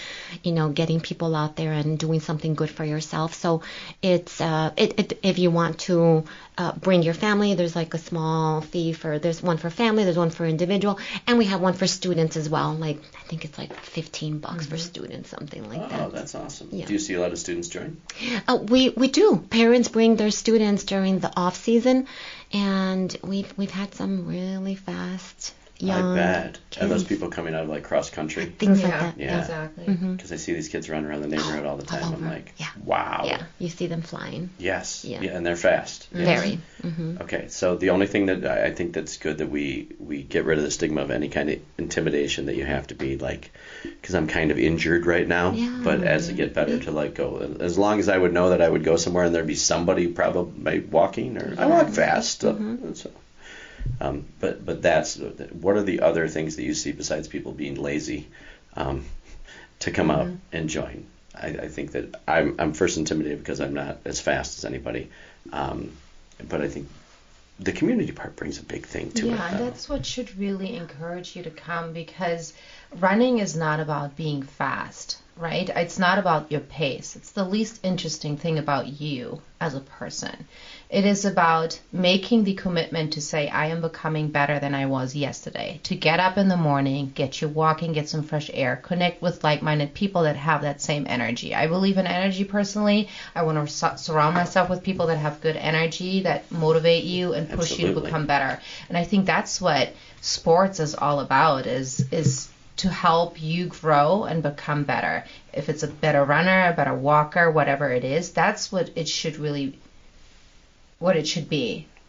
getting people out there and doing something good for yourself. So it's if you want to bring your family, there's like a small fee there's one for family, there's one for individual, and we have one for students as well. Like I think it's like $15 for students, something like that. Oh, that's awesome. Yeah. Do you see a lot of students join? We do. Parents bring their students during the off season, and we've had some really fast young I bet. kids. And those people coming out of like cross country. Things like that. Yeah. Exactly. Because I see these kids running around the neighborhood all the time. All I'm over. like, Yeah. wow. Yeah, you see them flying. Yes. Yeah. And they're fast. Yes. Very. Mm-hmm. Okay, so the only thing that I think that's good that we get rid of the stigma of any kind of intimidation that you have to be like, because I'm kind of injured right now, Yeah. but as I get better to like go, as long as I would know that I would go somewhere and there'd be somebody probably walking, or I walk fast. So, but that's, what are the other things that you see besides people being lazy to come out and join? I think that I'm first intimidated because I'm not as fast as anybody, but I think the community part brings a big thing to it. Yeah, and that's what should really encourage you to come, because running is not about being fast, right? It's not about your pace. It's the least interesting thing about you as a person. It is about making the commitment to say, I am becoming better than I was yesterday. To get up in the morning, get you walking, get some fresh air, connect with like-minded people that have that same energy. I believe in energy personally. I want to surround myself with people that have good energy, that motivate you and push you to become better. And I think that's what sports is all about, is to help you grow and become better. If it's a better runner, a better walker, whatever it is, that's what it should be.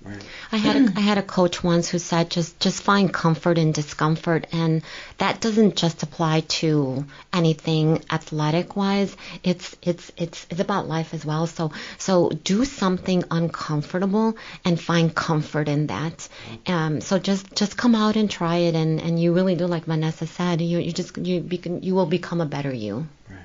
Right. I had a coach once who said just find comfort in discomfort, and that doesn't just apply to anything athletic wise. It's about life as well. So do something uncomfortable and find comfort in that. So just come out and try it, and you really do, like Vanessa said, you will become a better you. Right.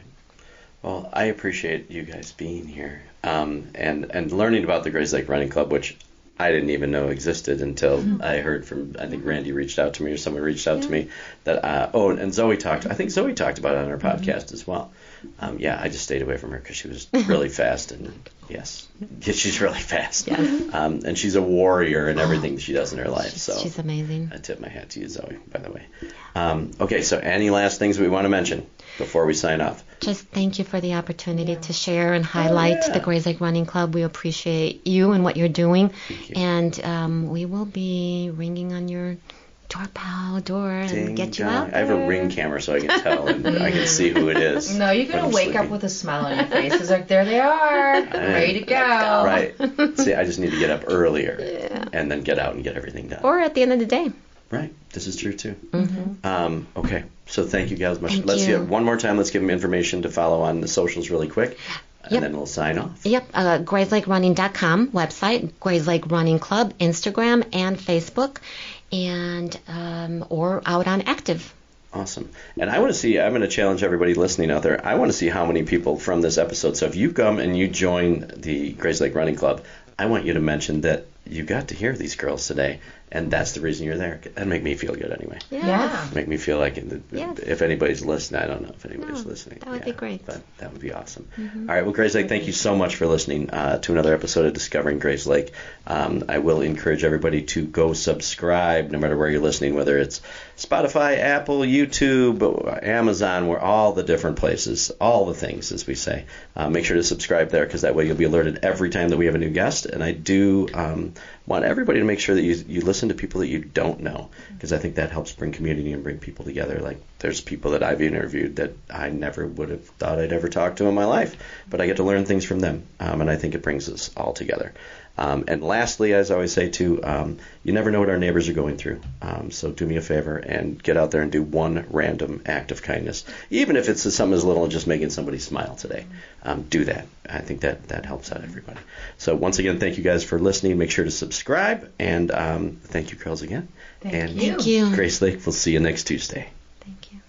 Well, I appreciate you guys being here and learning about the Grayslake Running Club, which I didn't even know existed until I heard from, I think Randy reached out to me, or someone reached out to me that, and Zoe talked about it on her podcast as well. I just stayed away from her because she was really fast, and yes, she's really fast. Yes. And she's a warrior in everything she does in her life. She's amazing. I tip my hat to you, Zoe, by the way. Okay, so any last things we want to mention before we sign off? Just thank you for the opportunity to share and highlight the Grayslake Running Club. We appreciate you and what you're doing. You. And we will be ringing on your door and Ding get you dong. out there. I have a ring camera so I can tell and I can see who it is. No, you're going to wake up with a smile on your face. It's like, there they are, ready to go. Right. See, I just need to get up earlier and then get out and get everything done. Or at the end of the day. Right. This is true, too. Mm-hmm. Okay. So thank you guys much. Thank Let's you. get one more time. Let's give them information to follow on the socials really quick. And Yep. then we'll sign off. Yep, GrayslakeRunning.com website, Grayslake Running Club, Instagram and Facebook, and or out on Active. Awesome. And I want to see, I'm going to challenge everybody listening out there. I want to see how many people from this episode. So if you come and you join the Grayslake Running Club, I want you to mention that you got to hear these girls today, and that's the reason you're there. That'd make me feel good anyway. Yeah. Make me feel like Yes. if anybody's listening, I don't know if anybody's listening. That would be great. But that would be awesome. All right, well, Grayslake, thank you so much for listening to another episode of Discovering Grayslake. I will encourage everybody to go subscribe, no matter where you're listening, whether it's Spotify, Apple, YouTube, Amazon, we're all the different places, all the things, as we say. Make sure to subscribe there, because that way you'll be alerted every time that we have a new guest. And I do want everybody to make sure that you listen to people that you don't know, because I think that helps bring community and bring people together. Like, there's people that I've interviewed that I never would have thought I'd ever talk to in my life, but I get to learn things from them, and I think it brings us all together. And lastly, as I always say too, you never know what our neighbors are going through. So do me a favor and get out there and do one random act of kindness, even if it's something as little as just making somebody smile today. Do that. I think that helps out everybody. So once again, thank you guys for listening. Make sure to subscribe, and thank you, girls, again. Thank you. Grayslake, we'll see you next Tuesday. Thank you.